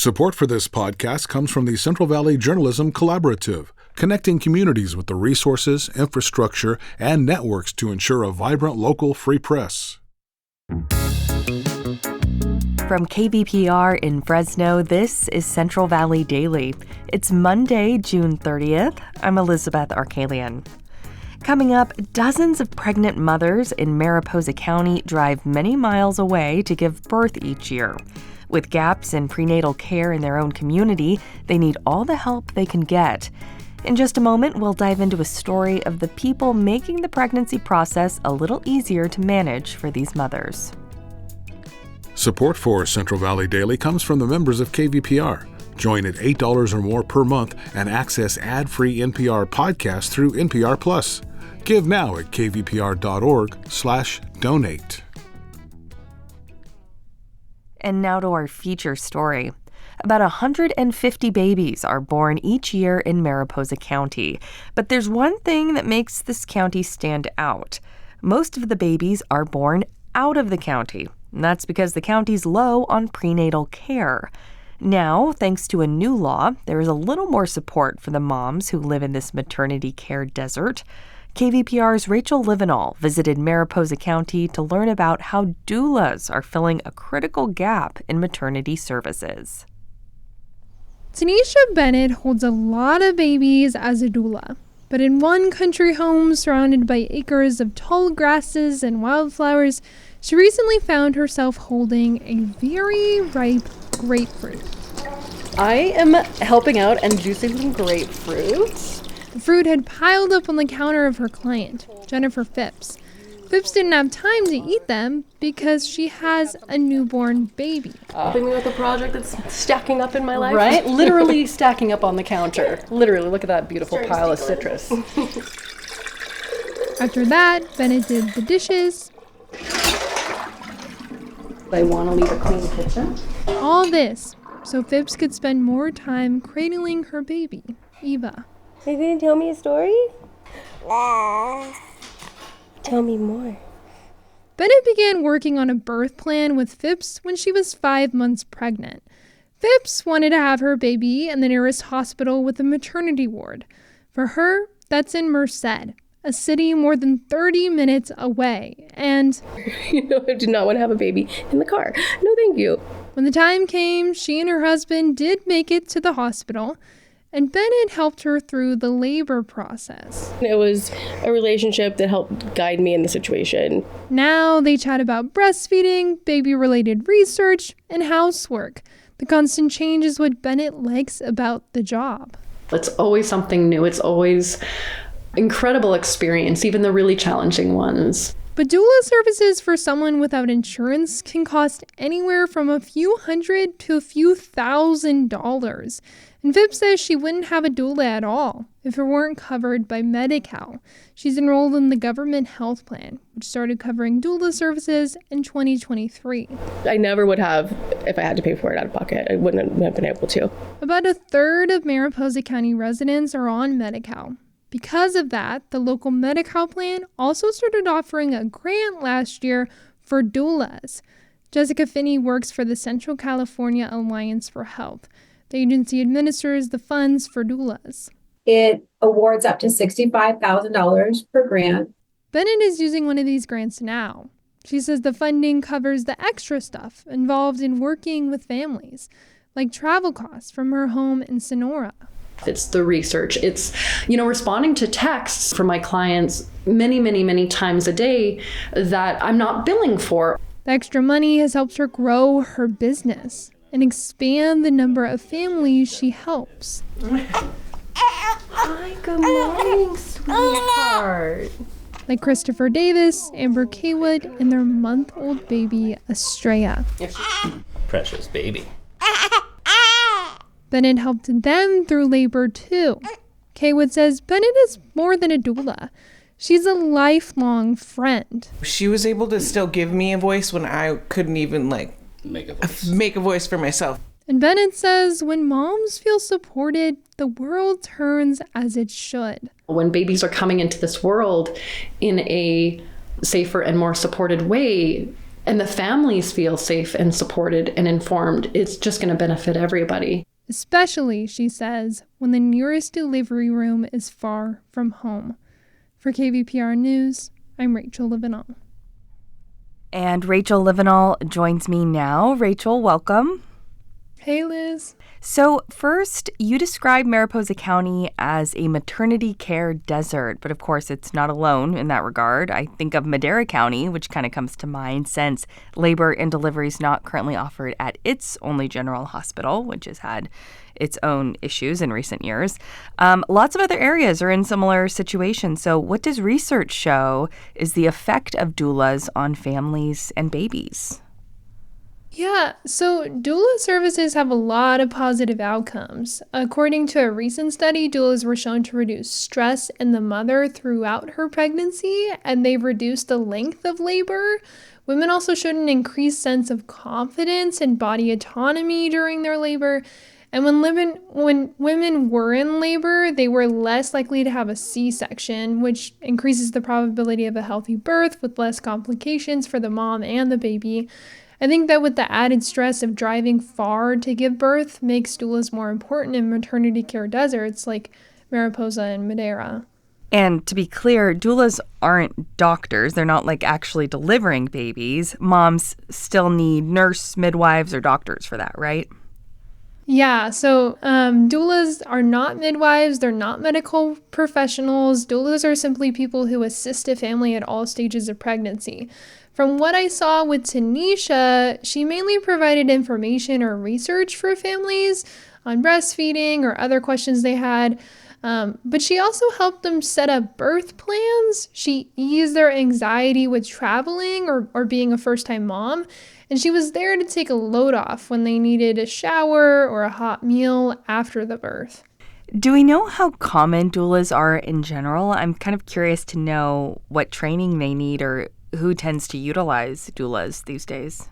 Support for this podcast comes from the Central Valley Journalism Collaborative, connecting communities with the resources, infrastructure, and networks to ensure a vibrant local free press. From KVPR in Fresno, this is Central Valley Daily. It's Monday, June 30th. I'm Elizabeth Arkalian. Coming up, dozens of pregnant mothers in Mariposa County drive many miles away to give birth each year. With gaps in prenatal care in their own community, they need all the help they can get. In just a moment, we'll dive into a story of the people making the pregnancy process a little easier to manage for these mothers. Support for Central Valley Daily comes from the members of KVPR. Join at $8 or more per month and access ad-free NPR podcasts through NPR Plus. Give now at kvpr.org/donate. And now to our feature story. About 150 babies are born each year in Mariposa County. But there's one thing that makes this county stand out. Most of the babies are born out of the county. And that's because the county's low on prenatal care. Now, thanks to a new law, there is a little more support for the moms who live in this maternity care desert. KVPR's Rachel Livinal visited Mariposa County to learn about how doulas are filling a critical gap in maternity services. Tanisha Bennett holds a lot of babies as a doula. But in one country home surrounded by acres of tall grasses and wildflowers, she recently found herself holding a very ripe grapefruit. I am helping out and juicing some grapefruit. The fruit had piled up on the counter of her client, Jennifer Phipps. Phipps didn't have time to eat them because she has a newborn baby. Helping me with a project that's stacking up in my life. Right? Literally stacking up on the counter. Literally, look at that beautiful pile of citrus. After that, Bennett did the dishes. I want to leave a clean kitchen. All this so Phipps could spend more time cradling her baby, Eva. Are you going to tell me a story? Tell me more. Bennett began working on a birth plan with Phipps when she was 5 months pregnant. Phipps wanted to have her baby in the nearest hospital with a maternity ward. For her, that's in Merced, a city more than 30 minutes away. And, I do not want to have a baby in the car. No, thank you. When the time came, she and her husband did make it to the hospital, and Bennett helped her through the labor process. It was a relationship that helped guide me in the situation. Now they chat about breastfeeding, baby-related research, and housework. The constant change is what Bennett likes about the job. It's always something new. It's always incredible experience, even the really challenging ones. But doula services for someone without insurance can cost anywhere from a few hundred to a few $1,000s. And Phipps says she wouldn't have a doula at all if it weren't covered by Medical. She's enrolled in the government health plan, which started covering doula services in 2023. I never would have if I had to pay for it out of pocket. I wouldn't have been able to. About a third of Mariposa County residents are on Medical. Because of that, the local Medical plan also started offering a grant last year for doulas. Jessica Finney works for the Central California Alliance for Health. The agency administers the funds for doulas. It awards up to $65,000 per grant. Bennett is using one of these grants now. She says the funding covers the extra stuff involved in working with families, like travel costs from her home in Sonora. It's the research. It's, responding to texts from my clients many, many, many times a day that I'm not billing for. The extra money has helped her grow her business and expand the number of families she helps. Hi, good morning, sweetheart. Like Christopher Davis, Amber Kaywood, and their month-old baby, Estrella. Precious baby. Bennett helped them through labor, too. Kaywood says Bennett is more than a doula. She's a lifelong friend. She was able to still give me a voice when I couldn't even, make a voice for myself. And Bennett says when moms feel supported, the world turns as it should. When babies are coming into this world in a safer and more supported way, and the families feel safe and supported and informed, it's just going to benefit everybody. Especially, she says, when the nearest delivery room is far from home. For KVPR News, I'm Rachel Livinal. And Rachel Livinal joins me now. Rachel, welcome. Hey, Liz. So first, you describe Mariposa County as a maternity care desert, but of course it's not alone in that regard. I think of Madera County, which kind of comes to mind since labor and delivery is not currently offered at its only general hospital, which has had its own issues in recent years. Lots of other areas are in similar situations. So what does research show is the effect of doulas on families and babies? Yeah, so doula services have a lot of positive outcomes. According to a recent study, doulas were shown to reduce stress in the mother throughout her pregnancy, and they've reduced the length of labor. Women also showed an increased sense of confidence and body autonomy during their labor. And when women were in labor, they were less likely to have a C-section, which increases the probability of a healthy birth with less complications for the mom and the baby. I think that with the added stress of driving far to give birth makes doulas more important in maternity care deserts like Mariposa and Madera. And to be clear, doulas aren't doctors. They're not like actually delivering babies. Moms still need nurse, midwives, or doctors for that, right? Yeah, so doulas are not midwives. They're not medical professionals. Doulas are simply people who assist a family at all stages of pregnancy. From what I saw with Tanisha, she mainly provided information or research for families on breastfeeding or other questions they had. But she also helped them set up birth plans. She eased their anxiety with traveling or being a first-time mom. And she was there to take a load off when they needed a shower or a hot meal after the birth. Do we know how common doulas are in general? I'm kind of curious to know what training they need or who tends to utilize doulas these days.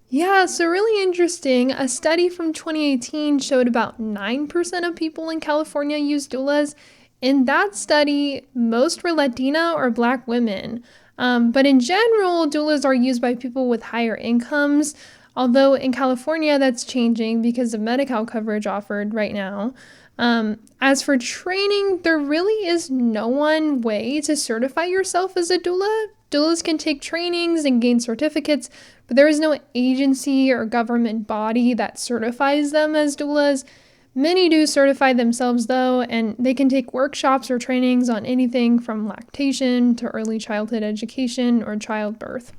Yeah, so really interesting. A study from 2018 showed about 9% of people in California use doulas. In that study, most were Latina or Black women. But in general, doulas are used by people with higher incomes, although in California that's changing because of Medi-Cal coverage offered right now. As for training, there really is no one way to certify yourself as a doula. Doulas can take trainings and gain certificates, but there is no agency or government body that certifies them as doulas. Many do certify themselves, though, and they can take workshops or trainings on anything from lactation to early childhood education or childbirth.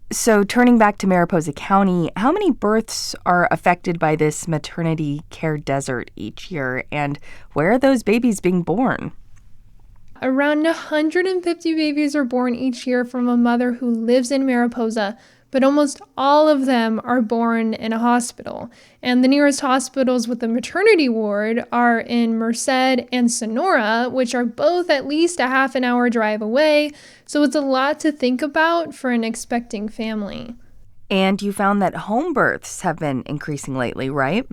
So turning back to Mariposa County, how many births are affected by this maternity care desert each year, and where are those babies being born? Around 150 babies are born each year from a mother who lives in Mariposa, but almost all of them are born in a hospital. And the nearest hospitals with a maternity ward are in Merced and Sonora, which are both at least a half an hour drive away. So it's a lot to think about for an expecting family. And you found that home births have been increasing lately, right?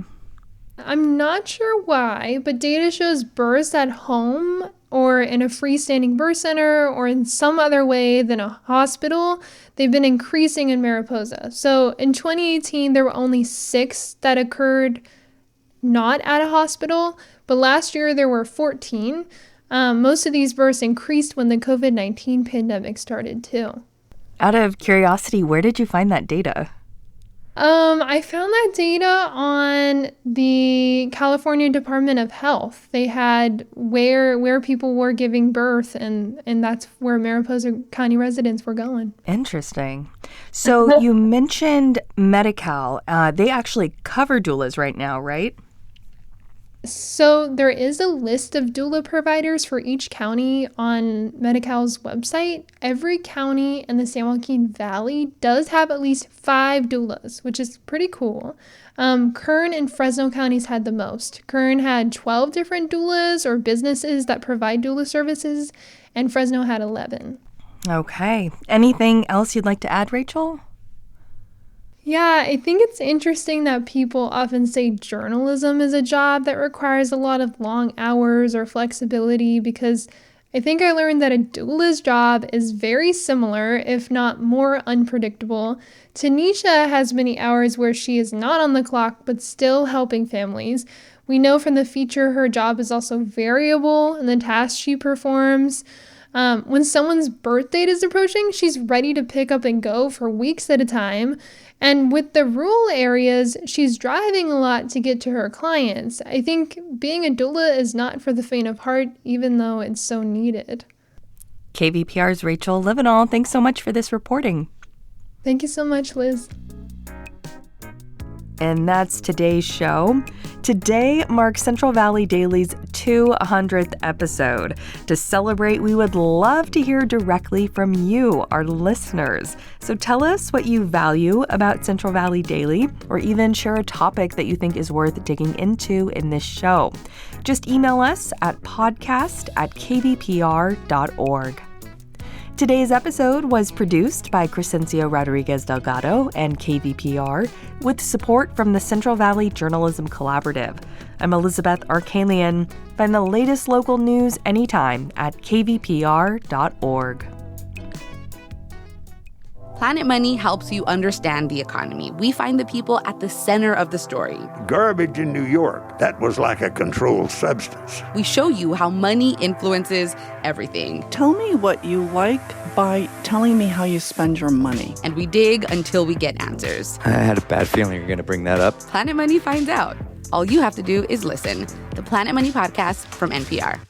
I'm not sure why, but data shows births at home or in a freestanding birth center or in some other way than a hospital, they've been increasing in Mariposa. So in 2018, there were only 6 that occurred not at a hospital, but last year there were 14. Most of these births increased when the COVID-19 pandemic started too. Out of curiosity, where did you find that data? I found that data on the California Department of Health. They had where people were giving birth, and that's where Mariposa County residents were going. Interesting. So you mentioned Medi-Cal. They actually cover doulas right now, right? So there is a list of doula providers for each county on Medi-Cal's website. Every county in the San Joaquin Valley does have at least 5 doulas, which is pretty cool. Kern and Fresno counties had the most. Kern had 12 different doulas or businesses that provide doula services, and Fresno had 11. Okay. Anything else you'd like to add, Rachel? Yeah, I think it's interesting that people often say journalism is a job that requires a lot of long hours or flexibility because I think I learned that a doula's job is very similar, if not more unpredictable. Tanisha has many hours where she is not on the clock but still helping families. We know from the feature her job is also variable in the tasks she performs. When someone's birth date is approaching, she's ready to pick up and go for weeks at a time. And with the rural areas, she's driving a lot to get to her clients. I think being a doula is not for the faint of heart, even though it's so needed. KVPR's Rachel Livinal, thanks so much for this reporting. Thank you so much, Liz. And that's today's show. Today marks Central Valley Daily's 200th episode. To celebrate, we would love to hear directly from you, our listeners. So tell us what you value about Central Valley Daily, or even share a topic that you think is worth digging into in this show. Just email us at podcast@kvpr.org. Today's episode was produced by Crescencio Rodriguez Delgado and KVPR with support from the Central Valley Journalism Collaborative. I'm Elizabeth Arkalian. Find the latest local news anytime at kvpr.org. Planet Money helps you understand the economy. We find the people at the center of the story. Garbage in New York, that was like a controlled substance. We show you how money influences everything. Tell me what you like by telling me how you spend your money. And we dig until we get answers. I had a bad feeling you're going to bring that up. Planet Money finds out. All you have to do is listen. The Planet Money Podcast from NPR.